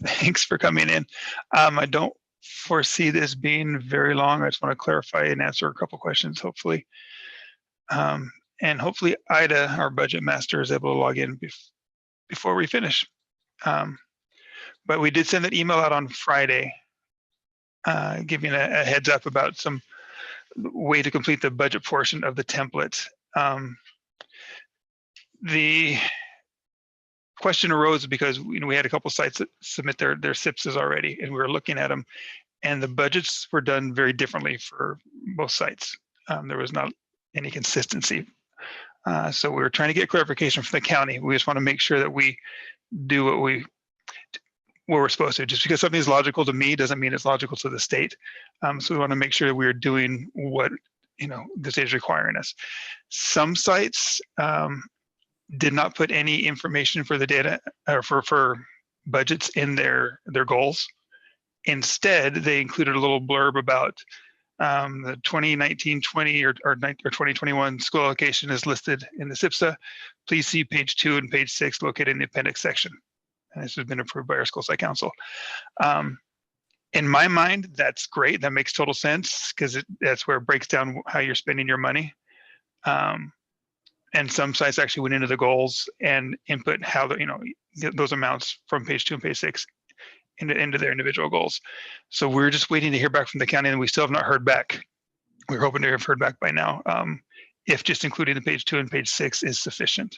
Thanks for coming in. I don't foresee this being very long. I just want to clarify and answer a couple questions, hopefully. And hopefully Ida, our budget master, is able to log in before we finish. But we did send an email out on Friday, giving a heads up about some way to complete the budget portion of the template. The question arose because we had a couple sites that submit their SPSAs already, and we were looking at them, and the budgets were done very differently for both sites. There was not any consistency. So we were trying to get clarification from the county. We just want to make sure that we do what we're supposed to. Just because something is logical to me doesn't mean it's logical to the state. So we want to make sure that we are doing what the state is requiring us. Some sites did not put any information for the data or for budgets in their goals. Instead, they included a little blurb about the 2019-20 or 2021 school allocation is listed in the SPSA. Please see page 2 and page 6 located in the appendix section. And this has been approved by our school site council. In my mind, that's great. That makes total sense because that's where it breaks down how you're spending your money. And some sites actually went into the goals and input how those amounts from page 2 and page 6 into their individual goals. So we're just waiting to hear back from the county, and we still have not heard back. We're hoping to have heard back by now, if just including the page 2 and page 6 is sufficient.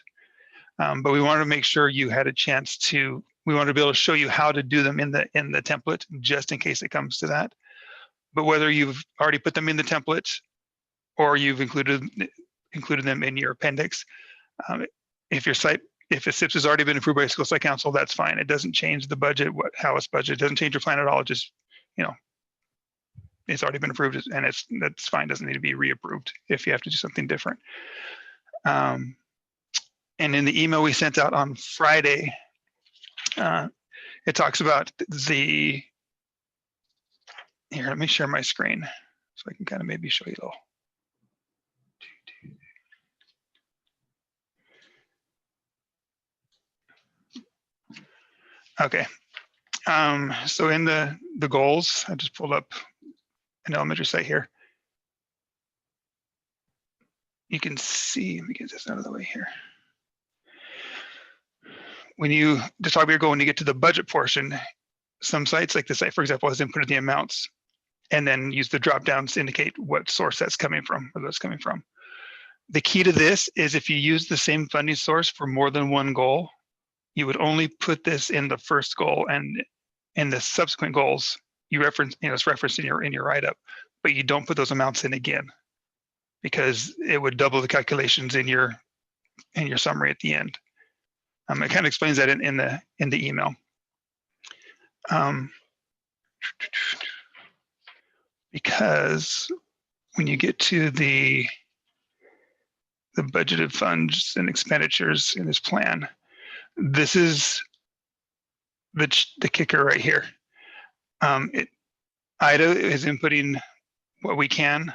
But we wanted to make sure you had a chance to. We wanted to be able to show you how to do them in the template, just in case it comes to that. But whether you've already put them in the template or you've included them in your appendix, if a SPSA has already been approved by school site council, that's fine. It doesn't change the budget, how it's budgeted. It doesn't change your plan at all. It just, it's already been approved, and that's fine. Doesn't need to be reapproved if you have to do something different. And in the email we sent out on Friday, it talks about here, let me share my screen so I can kind of maybe show you a little. Okay, so in the goals, I just pulled up an elementary site here. You can see, let me get this out of the way here. When you, the top of your goal, when you get to the budget portion, some sites like this site, for example, has inputted the amounts and then use the drop downs to indicate what source that's coming from, or that's coming from. The key to this is if you use the same funding source for more than one goal, you would only put this in the first goal, and in the subsequent goals, you reference, it's referenced in your write-up, but you don't put those amounts in again, because it would double the calculations in your summary at the end. It kind of explains that in the email. Because when you get to the budgeted funds and expenditures in this plan, this is the kicker right here. Ida is inputting what we can.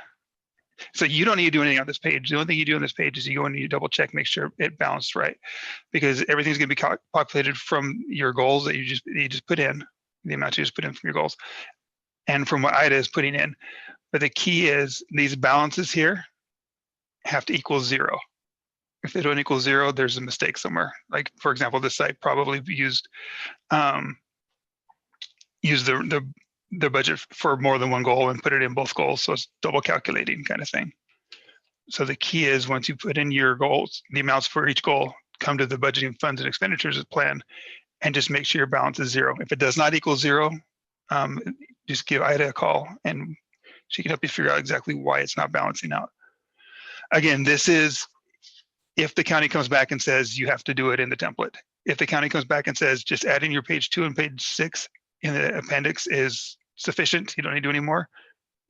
So you don't need to do anything on this page. The only thing you do on this page is you go and you double check, make sure it balanced right, because everything's going to be populated from your goals that you just put in, the amount you just put in from your goals, and from what Ida is putting in. But the key is these balances here have to equal 0. If they don't equal 0, there's a mistake somewhere. Like, for example, this site probably used the budget for more than one goal and put it in both goals, so it's double calculating kind of thing. So the key is once you put in your goals, the amounts for each goal, come to the budgeting funds and expenditures plan, and just make sure your balance is 0. If it does not equal 0, just give Ida a call and she can help you figure out exactly why it's not balancing out. Again, this is if the county comes back and says you have to do it in the template. If the county comes back and says just adding your page 2 and page 6 in the appendix is sufficient, you don't need to do any more,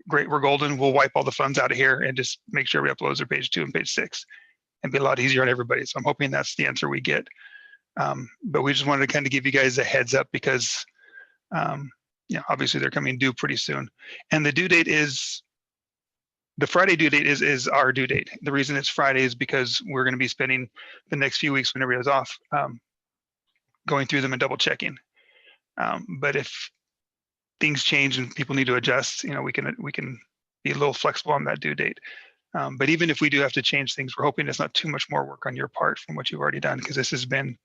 great, we're golden. We'll wipe all the funds out of here and just make sure we upload their page 2 and page 6 and be a lot easier on everybody. So I'm hoping that's the answer we get. But we just wanted to kind of give you guys a heads up because obviously they're coming due pretty soon. And the due date is, the Friday due date is our due date. The reason it's Friday is because we're going to be spending the next few weeks when everybody's off going through them and double checking. But if things change and people need to adjust, we can be a little flexible on that due date. But even if we do have to change things, we're hoping it's not too much more work on your part from what you've already done, because this has been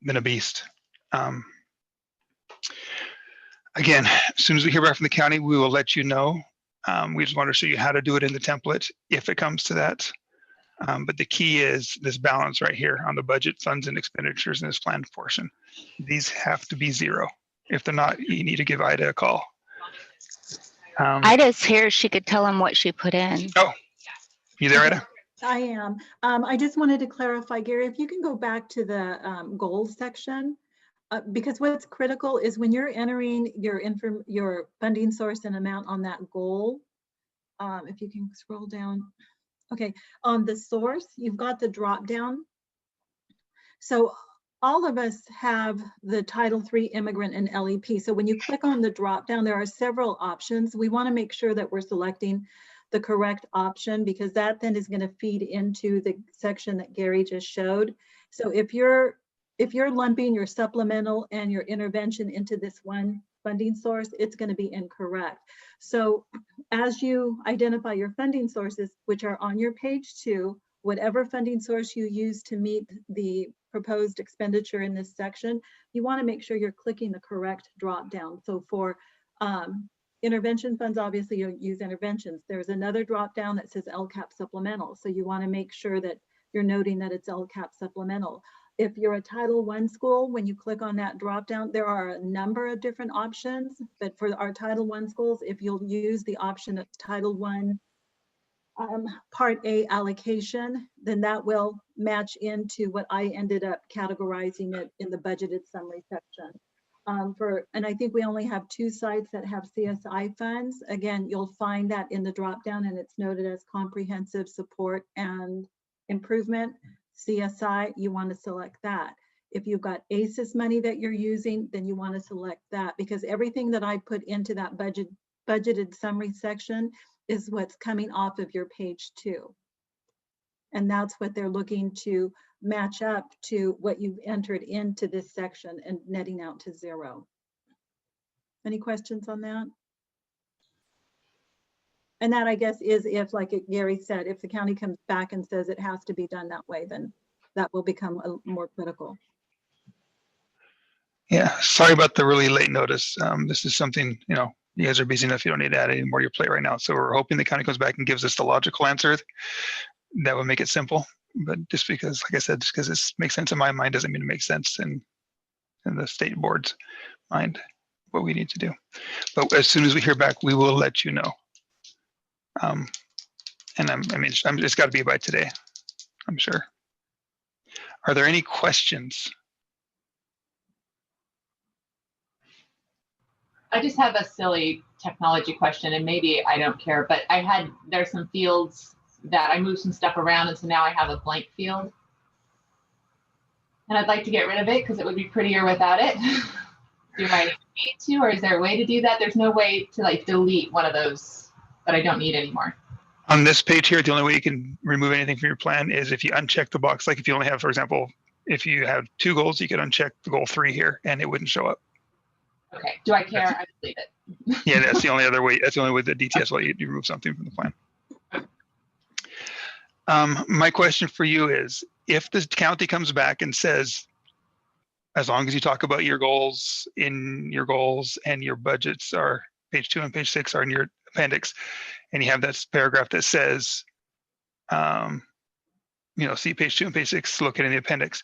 a beast. Again, as soon as we hear back from the county, we will let you know. We just want to show you how to do it in the template if it comes to that. But the key is this balance right here on the budget, funds, and expenditures in this planned portion. These have to be zero. If they're not, you need to give Ida a call. Ida's here. She could tell him what she put in. Oh, you there, Ida? I am. I just wanted to clarify, Gary, if you can go back to the goals section, because what's critical is when you're entering your funding source and amount on that goal, if you can scroll down. Okay, on the source, you've got the drop down. So all of us have the Title III immigrant and LEP. So when you click on the drop down, there are several options. We want to make sure that we're selecting the correct option, because that then is going to feed into the section that Gary just showed. So if you're lumping your supplemental and your intervention into this one funding source, it's going to be incorrect. So as you identify your funding sources, which are on your page 2, whatever funding source you use to meet the proposed expenditure in this section, you want to make sure you're clicking the correct drop down. So for intervention funds, obviously you'll use interventions. There's another drop down that says LCAP supplemental. So you want to make sure that you're noting that it's LCAP supplemental. If you're a Title I school, when you click on that drop down, there are a number of different options, but for our Title I schools, if you'll use the option that's Title I Part A allocation, then that will match into what I ended up categorizing it in the budgeted summary section. And I think we only have 2 sites that have CSI funds. Again, you'll find that in the drop down, and it's noted as comprehensive support and improvement. CSI, you want to select that. If you've got ACES money that you're using, then you want to select that, because everything that I put into that budgeted summary section is what's coming off of your page 2. And that's what they're looking to match up to what you've entered into this section and netting out to 0. Any questions on that? And that, I guess, is if, like Gary said, if the county comes back and says it has to be done that way, then that will become more critical. Yeah, sorry about the really late notice. This is something, you guys are busy enough. You don't need to add any more to your plate right now. So we're hoping the county comes back and gives us the logical answer. That would make it simple. But just because, like I said, just because this makes sense in my mind doesn't mean it makes sense in the state board's mind, what we need to do. But as soon as we hear back, we will let you know. And it's got to be by today, I'm sure. Are there any questions? I just have a silly technology question, and maybe I don't care, but there's some fields that I moved some stuff around, and so now I have a blank field. And I'd like to get rid of it because it would be prettier without it. Do I need to, or is there a way to do that? There's no way to like delete one of those that I don't need anymore. On this page here, the only way you can remove anything from your plan is if you uncheck the box. Like if you only have, for example, if you have 2 goals, you could uncheck the goal 3 here and it wouldn't show up. Okay, do I care? I just leave it. Yeah, that's the only other way. That's the only way that DTS will let you remove something from the plan. My question for you is, if the county comes back and says, as long as you talk about your goals and your budgets are page 2 and page 6 are in your appendix, and you have that paragraph that says, see page 2 and page 6, look at in the appendix.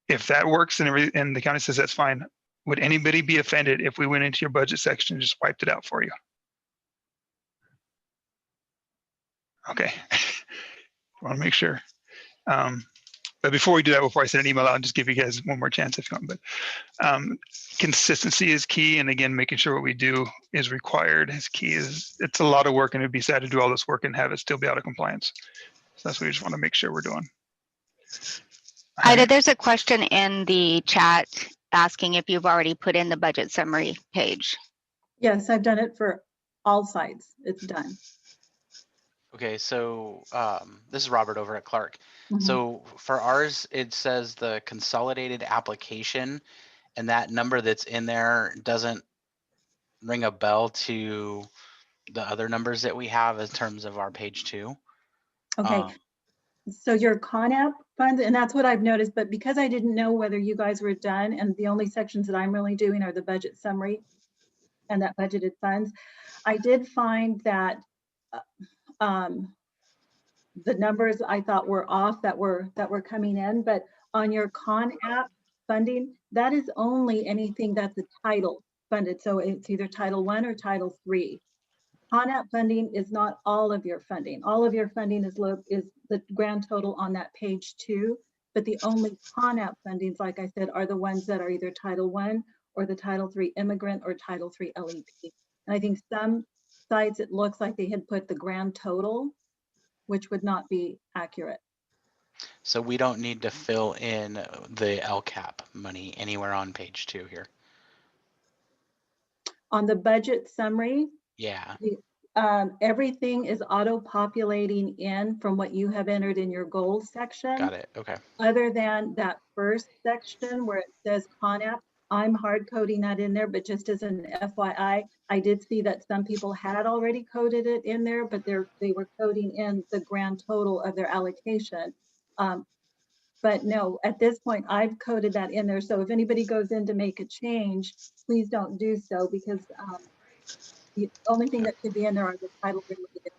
If that works and the county says that's fine, would anybody be offended if we went into your budget section and just wiped it out for you? Okay, I want to make sure. But before we do that, before I send an email out, and just give you guys one more chance if you want. But consistency is key, and again, making sure what we do is required is key. It's a lot of work, and it'd be sad to do all this work and have it still be out of compliance. So that's what we just want to make sure we're doing. Ida, there's a question in the chat asking if you've already put in the budget summary page. Yes, I've done it for all sites. It's done. Okay, so this is Robert over at Clark. Mhm. So for ours, it says the consolidated application, And that number that's in there doesn't ring a bell to the other numbers that we have in terms of our page 2. Okay, so your CONAP funds, and that's what I've noticed, but because I didn't know whether you guys were done, and the only sections that I'm really doing are the budget summary and that budgeted funds, I did find that the numbers I thought were off that were coming in, but on your CONAP funding, that is only anything that's a title funded. So it's either Title I or Title III. CONAP funding is not all of your funding. All of your funding is the grand total on that page 2, but the only CONAP fundings, like I said, are the ones that are either Title I or the Title III immigrant or Title III LEP. And I think some sites, it looks like they had put the grand total, which would not be accurate. So we don't need to fill in the LCAP money anywhere on page 2 here. On the budget summary, Yeah. everything is auto-populating in from what you have entered in your goals section. Got it. Okay. Other than that first section where it says CONAP, I'm hard coding that in there, but just as an FYI, I did see that some people had already coded it in there, but they were coding in the grand total of their allocation. But no, at this point, I've coded that in there. So if anybody goes in to make a change, please don't do so, because the only thing that could be in there are the title related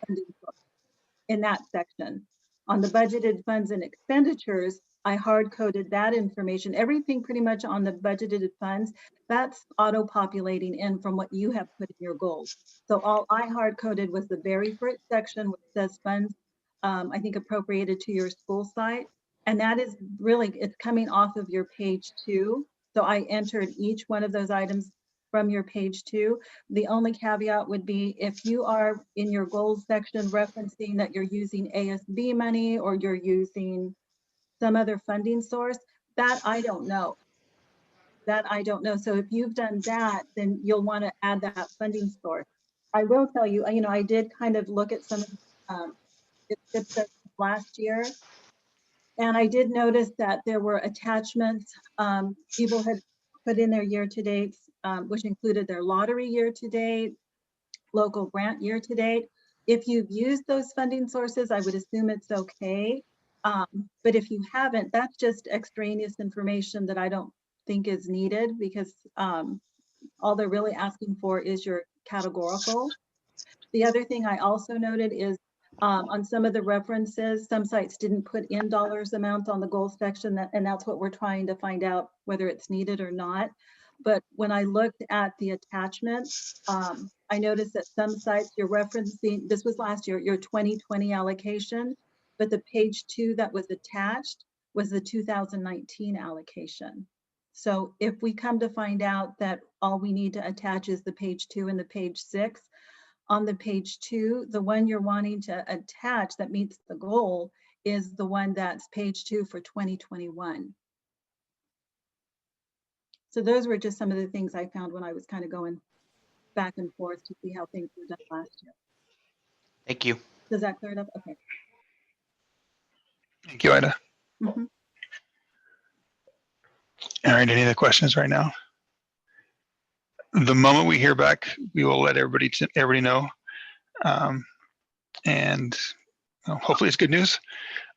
funding in that section. On the budgeted funds and expenditures, I hard coded that information. Everything pretty much on the budgeted funds, that's auto populating in from what you have put in your goals. So all I hard coded was the very first section which says funds, I think appropriated to your school site. And that is really, it's coming off of your page 2. So I entered each one of those items from your page 2. The only caveat would be if you are in your goals section referencing that you're using ASB money or you're using some other funding source, that I don't know. So if you've done that, then you'll want to add that funding source. I will tell you, I did kind of look at some of last year, and I did notice that there were attachments people had put in their year-to-dates, which included their lottery year-to-date, local grant year-to-date. If you've used those funding sources, I would assume it's okay. But if you haven't, that's just extraneous information that I don't think is needed, because all they're really asking for is your categorical. The other thing I also noted is on some of the references, some sites didn't put in dollars amount on the goal section, and that's what we're trying to find out whether it's needed or not. But when I looked at the attachments, I noticed that some sites you're referencing, this was last year, your 2020 allocation, but the page 2 that was attached was the 2019 allocation. So if we come to find out that all we need to attach is the page 2 and the page 6, on the page 2, the one you're wanting to attach that meets the goal is the one that's page 2 for 2021. So those were just some of the things I found when I was kind of going back and forth to see how things were done last year. Thank you. Does that clear it up? Okay. Thank you, Ida. Mm-hmm. All right, any other questions right now? The moment we hear back, we will let everybody know. And hopefully it's good news.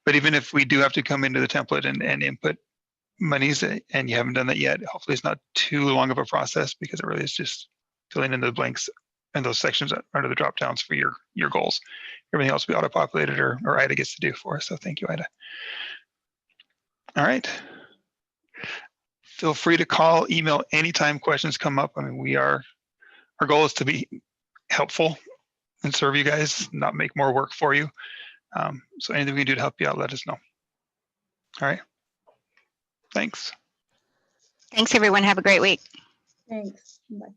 But even if we do have to come into the template and input monies and you haven't done that yet, hopefully it's not too long of a process, because it really is just filling in the blanks and those sections under the drop downs for your goals. Everything else will be auto-populated or Ida gets to do for us. So thank you, Ida. All right. Feel free to call, email anytime questions come up. I mean, our goal is to be helpful and serve you guys, not make more work for you. So anything we can do to help you out, let us know. All right. Thanks. Thanks, everyone. Have a great week. Thanks. Bye.